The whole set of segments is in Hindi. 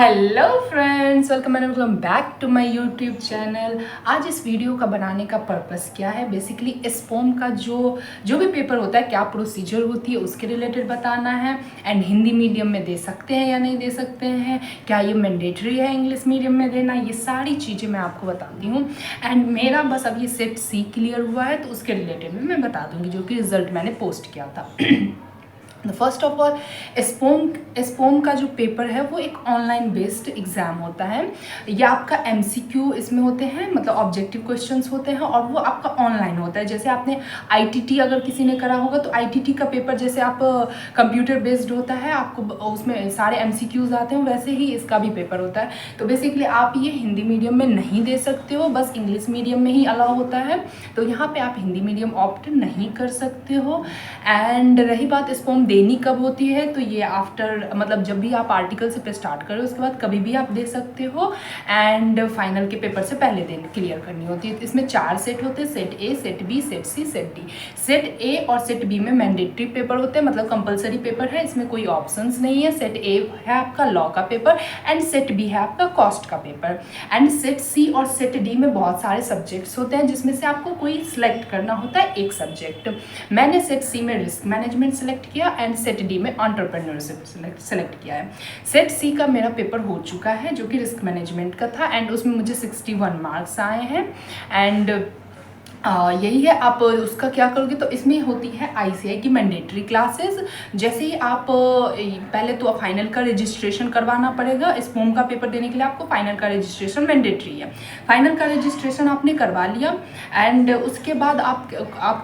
Hello friends, welcome back to my YouTube channel. आज इस वीडियो का बनाने का पर्पस क्या है, बेसिकली स्पोम का जो भी पेपर होता है, क्या प्रोसीजर होती है, उसके रिलेटेड बताना है। एंड हिंदी मीडियम में दे सकते हैं या नहीं दे सकते हैं, क्या ये मैंडेटरी है इंग्लिश मीडियम में देना, ये सारी चीज़ें मैं आपको बताती हूँ। एंड मेरा बस अब ये सेट सी क्लियर हुआ है, तो उसके रिलेटेड में मैं बता दूँगी, जो कि रिजल्ट मैंने पोस्ट किया था। फर्स्ट ऑफ ऑल, स्पोम का जो पेपर है वो एक ऑनलाइन बेस्ड एग्ज़ाम होता है। ये आपका एमसीक्यू इसमें होते हैं, मतलब ऑब्जेक्टिव क्वेश्चंस होते हैं, और वो आपका ऑनलाइन होता है। जैसे आपने आईटीटी अगर किसी ने करा होगा, तो आईटीटी का पेपर जैसे आप कंप्यूटर बेस्ड होता है, आपको उसमें सारे एमसीक्यूज आते हैं, वैसे ही इसका भी पेपर होता है। तो बेसिकली आप ये हिंदी मीडियम में नहीं दे सकते हो, बस इंग्लिश मीडियम में ही अलाउ होता है। तो यहाँ पे आप हिंदी मीडियम ऑप्ट नहीं कर सकते हो। एंड रही बात स्पोम देनी कब होती है, तो ये आफ्टर, मतलब जब भी आप आर्टिकल से स्टार्ट करो उसके बाद कभी भी आप दे सकते हो। एंड फाइनल के पेपर से पहले दिन क्लियर करनी होती है। इसमें 4 सेट होते हैं, set A, set B, set C, set D. Set A और सेट बी में मैंडेटरी पेपर होते हैं, मतलब कंपलसरी पेपर है, इसमें कोई ऑप्शंस नहीं है। सेट ए है आपका लॉ का पेपर, एंड सेट बी है आपका कॉस्ट का पेपर। एंड सेट सी और सेट डी में बहुत सारे सब्जेक्ट्स होते हैं, जिसमें से आपको कोई सिलेक्ट करना होता है एक सब्जेक्ट। मैंने सेट सी में रिस्क मैनेजमेंट सेलेक्ट किया, एंड सेट डी में एंटरप्रेन्योरशिप सेलेक्ट किया है। सेट सी का मेरा पेपर हो चुका है, जो कि रिस्क मैनेजमेंट का था, एंड उसमें मुझे 61 मार्क्स आए हैं। एंड यही है। आप उसका क्या करोगे, तो इसमें होती है आईसीआई की मैंडेटरी क्लासेस। जैसे ही आप पहले तो फाइनल का रजिस्ट्रेशन करवाना पड़ेगा। स्पोम का पेपर देने के लिए आपको फाइनल का रजिस्ट्रेशन मैंडेटरी है। फाइनल का रजिस्ट्रेशन आपने करवा लिया, एंड उसके बाद आप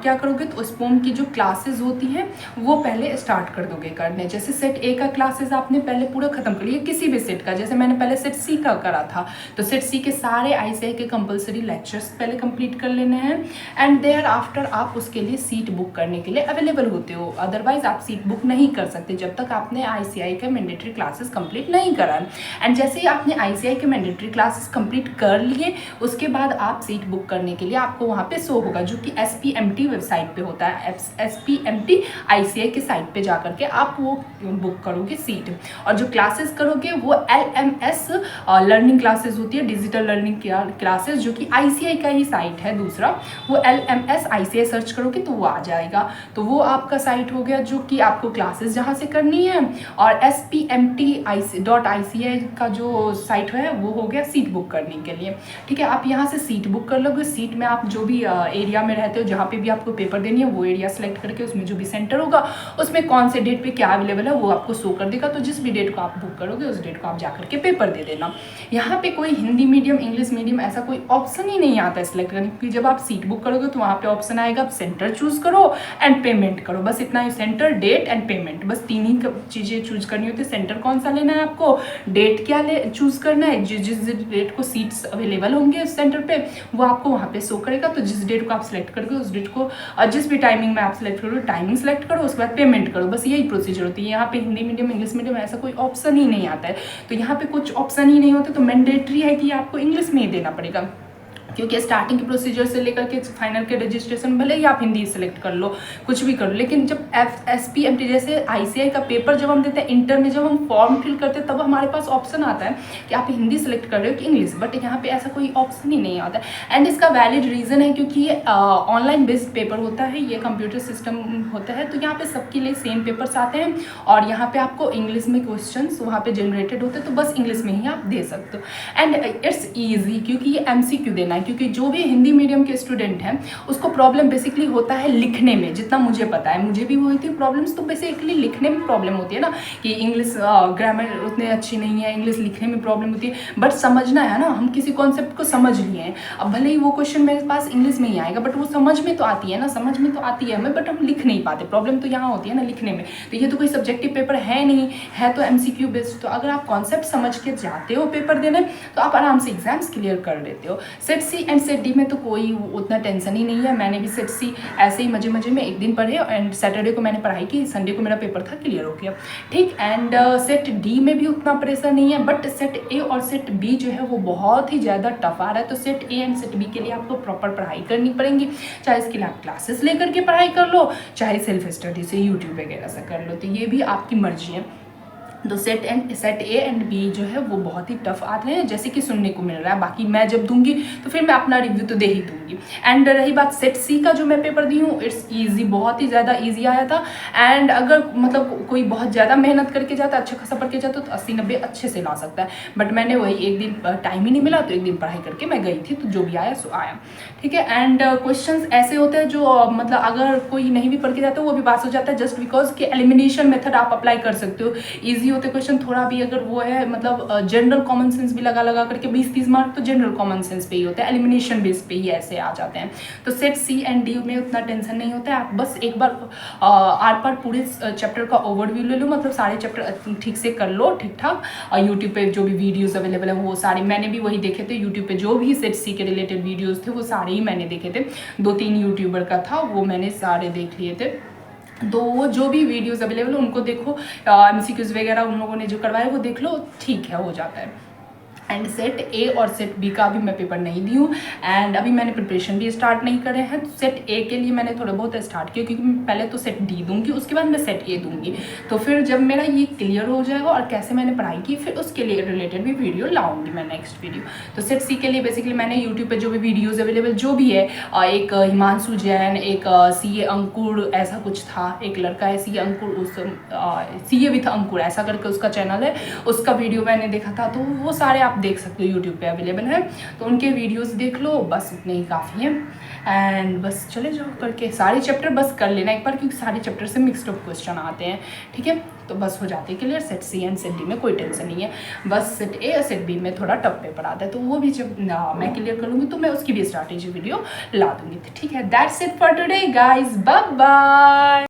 क्या करोगे, तो स्पोम की जो क्लासेस होती हैं वो पहले स्टार्ट कर दोगे करने। जैसे सेट ए का क्लासेस आपने पहले पूरा खत्म कर लिया, किसी भी सेट का। जैसे मैंने पहले सेट सी का करा था, तो सेट सी के सारे आईसीआई के कंपलसरी लेक्चर्स पहले कंप्लीट कर लेने हैं। एंड देयर आफ्टर आप उसके लिए सीट बुक करने के लिए अवेलेबल होते हो। अदरवाइज आप सीट बुक नहीं कर सकते जब तक आपने आईसीआई के मैंडेटरी क्लासेस कंप्लीट नहीं करा। एंड जैसे ही आपने आईसीआई के मैंडेटरी क्लासेस कंप्लीट कर लिए, उसके बाद आप सीट बुक करने के लिए आपको वहाँ पे शो होगा, जो कि एसपीएमटी वेबसाइट पे होता है। एसपीएमटी आईसीआई के साइट पे जा करके आप वो बुक करोगे सीट। और जो क्लासेस करोगे वो एलएमएस लर्निंग क्लासेस होती है, डिजिटल लर्निंग क्लासेस, जो कि आईसीआई का ही साइट है दूसरा। वो LMS ICI सर्च करोगे तो वो आ जाएगा। तो वो आपका साइट हो गया, जो कि आपको क्लासेस जहाँ से करनी है। और spmt.ici का जो साइट है वो हो गया सीट बुक करने के लिए। ठीक है, आप यहाँ से सीट बुक कर लोगे। सीट में आप जो भी एरिया में रहते हो, जहाँ पे भी आपको पेपर देनी है, वो एरिया सेलेक्ट करके उसमें जो भी सेंटर होगा, उसमें कौन से डेट पे क्या अवेलेबल है वो आपको शो कर देगा। तो जिस भी डेट को आप बुक करोगे उस डेट को आप जाकर के पेपर दे देना। यहाँ पे कोई हिंदी मीडियम, इंग्लिश मीडियम ऐसा कोई ऑप्शन ही नहीं आता है सिलेक्ट करने की। जब आप सीट बुक करोगे तो वहाँ पे ऑप्शन आएगा, आप सेंटर चूज करो एंड पेमेंट करो, बस इतना ही। सेंटर, डेट एंड पेमेंट, बस 3 ही चीज़ें चूज करनी होती है। सेंटर कौन सा लेना है आपको, डेट क्या चूज करना है, जिस डेट को सीट्स अवेलेबल होंगे उस सेंटर पे वो आपको वहाँ पे शो करेगा। तो जिस डेट को आप सिलेक्ट करोगे उस डेट को, और जिस भी टाइमिंग में आप सिलेक्ट करोगे टाइमिंग सेलेक्ट करो, उसके बाद पेमेंट करो। बस यही प्रोसीजर होती है। यहाँ पे हिंदी मीडियम, इंग्लिश मीडियम ऐसा कोई ऑप्शन ही नहीं आता है। तो यहाँ पे कुछ ऑप्शन ही नहीं होते, तो मैंडेटरी है कि आपको इंग्लिश में ही देना पड़ेगा, क्योंकि स्टार्टिंग के प्रोसीजर से लेकर के फाइनल के रजिस्ट्रेशन भले ही आप हिंदी सेलेक्ट कर लो, कुछ भी कर लो, लेकिन जब एसपीएमटी जैसे आईसीआई का पेपर जब हम देते हैं, इंटर में जब हम फॉर्म फिल करते हैं, तब हमारे पास ऑप्शन आता है कि आप हिंदी सेलेक्ट कर रहे हो कि इंग्लिश। बट यहाँ पे ऐसा कोई ऑप्शन ही नहीं आता है। एंड इसका वैलिड रीज़न है क्योंकि ये ऑनलाइन बेस्ड पेपर होता है, ये कंप्यूटर सिस्टम होता है, तो यहाँ पे सबके लिए सेम पेपर्स आते हैं। और यहाँ पे आपको इंग्लिश में क्वेश्चन वहाँ पे जनरेटेड होते हैं, तो बस इंग्लिश में ही आप दे सकते हो। एंड इट्स ईजी, क्योंकि ये एमसीक्यू देना है। क्योंकि जो भी हिंदी मीडियम के स्टूडेंट हैं उसको प्रॉब्लम बेसिकली होता है लिखने में, जितना मुझे पता है, मुझे भी हुई थी प्रॉब्लम्स। तो बेसिकली लिखने में प्रॉब्लम होती है ना, कि इंग्लिश ग्रामर उतनी अच्छी नहीं है, इंग्लिश लिखने में प्रॉब्लम होती है। बट समझना है ना, हम किसी कॉन्सेप्ट को समझ लिए हैं, अब भले ही वो क्वेश्चन मेरे पास इंग्लिश में ही आएगा, बट वो समझ में तो आती है ना, समझ में तो आती है हमें, बट हम लिख नहीं पाते। प्रॉब्लम तो यहाँ होती है ना लिखने में। तो ये तो कोई सब्जेक्टिव पेपर है नहीं, है तो एमसीक्यू बेस्ड। तो अगर आप कॉन्सेप्ट समझ के जाते हो पेपर देने, तो आप आराम से एग्जाम्स क्लियर कर लेते हो। Set C and set D में तो कोई उतना टेंशन ही नहीं है। मैंने भी सेट सी ऐसे ही मजे मजे में एक दिन पढ़े, एंड सैटरडे को मैंने पढ़ाई की, संडे को मेरा पेपर था, क्लियर हो गया। ठीक। एंड सेट डी में भी उतना प्रेशर नहीं है, बट सेट ए और सेट बी जो है वो बहुत ही ज़्यादा टफ आ रहा है। तो set A and set B के लिए आपको प्रॉपर पढ़ाई करनी पड़ेगी, चाहे इसके लिए आप क्लासेस लेकर के पढ़ाई कर लो, चाहे सेल्फ स्टडी से यूट्यूब वगैरह से कर लो, तो ये भी आपकी मर्जी है। तो सेट ए एंड बी जो है वो बहुत ही टफ आते हैं, जैसे कि सुनने को मिल रहा है। बाकी मैं जब दूंगी तो फिर मैं अपना रिव्यू तो दे ही दूंगी। एंड रही बात सेट सी का, जो मैं पेपर दी हूँ, इट्स ईजी, बहुत ही ज़्यादा ईजी आया था। एंड अगर मतलब कोई बहुत ज़्यादा मेहनत करके जाता, अच्छा खासा पढ़ के जाता, तो 80-90 अच्छे से ला सकता है। बट मैंने वही एक दिन टाइम ही नहीं मिला, तो एक दिन पढ़ाई करके मैं गई थी, तो जो भी आया सो आया, ठीक है। एंड क्वेश्चन ऐसे होते हैं जो मतलब अगर कोई नहीं भी पढ़ के जाता वो भी पास हो जाता है, जस्ट बिकॉज कि एलिमिनेशन मेथड आप अप्लाई कर सकते हो। ईजी होते क्वेश्चन, थोड़ा भी अगर वो है मतलब जनरल कॉमन सेंस भी लगा करके 20-30 मार्क तो जनरल कॉमन सेंस पे ही होता है, एलिमिनेशन बेस पे ही ऐसे आ जाते हैं। तो सेट सी एंड डी में उतना टेंशन नहीं होता है। आप बस एक बार आर पार पूरे चैप्टर का ओवरव्यू ले लो, मतलब सारे चैप्टर ठीक से कर लो ठीक ठाक। यूट्यूब पे जो भी वीडियोस अवेलेबल है वो सारे मैंने भी वही देखे थे। यूट्यूब पे जो भी सेट सी के रिलेटेड वीडियोस थे वो सारे ही मैंने देखे थे। 2-3 यूट्यूबर का था, वो मैंने सारे देख लिए थे। तो वो जो भी वीडियोस अवेलेबल उनको देखो, MCQs वगैरह उन लोगों ने जो करवाए वो देख लो, ठीक है, हो जाता है। एंड सेट ए और सेट बी का भी मैं पेपर नहीं दी हूँ, एंड अभी मैंने प्रिपरेशन भी स्टार्ट नहीं करे हैं। तो सेट ए के लिए मैंने थोड़ा बहुत स्टार्ट किया, क्योंकि मैं पहले तो सेट डी दूंगी, उसके बाद मैं सेट ए दूंगी। तो फिर जब मेरा ये क्लियर हो जाएगा और कैसे मैंने पढ़ाई की, फिर उसके लिए रिलेटेड भी वीडियो लाऊंगी मैं, नेक्स्ट वीडियो। तो सेट सी के लिए बेसिकली मैंने यूट्यूब पर जो भी वीडियोज़ अवेलेबल जो भी है, एक हिमांशु जैन, एक CA अंकुर ऐसा कुछ था, एक लड़का है CA अंकुर, उस CA विथ अंकुर ऐसा करके उसका चैनल है, उसका वीडियो मैंने देखा था। तो वो सारे आप देख सकते हो, यूट्यूब पे अवेलेबल है, तो उनके वीडियोस देख लो, बस उतने ही काफ़ी हैं। एंड बस चले जाओ करके सारे चैप्टर बस कर लेना एक बार, क्योंकि सारे चैप्टर से मिक्स्ड अप क्वेश्चन आते हैं, ठीक है। तो बस हो जाते हैं clear. Set C and set D में कोई टेंशन नहीं है, बस सेट ए और सेट बी में थोड़ा टफ पेपर आता है, तो वो भी जब मैं क्लियर कर लूँगी तो मैं उसकी भी स्ट्रैटेजी वीडियो ला दूँगी, ठीक है। That's it for today guys, bye bye.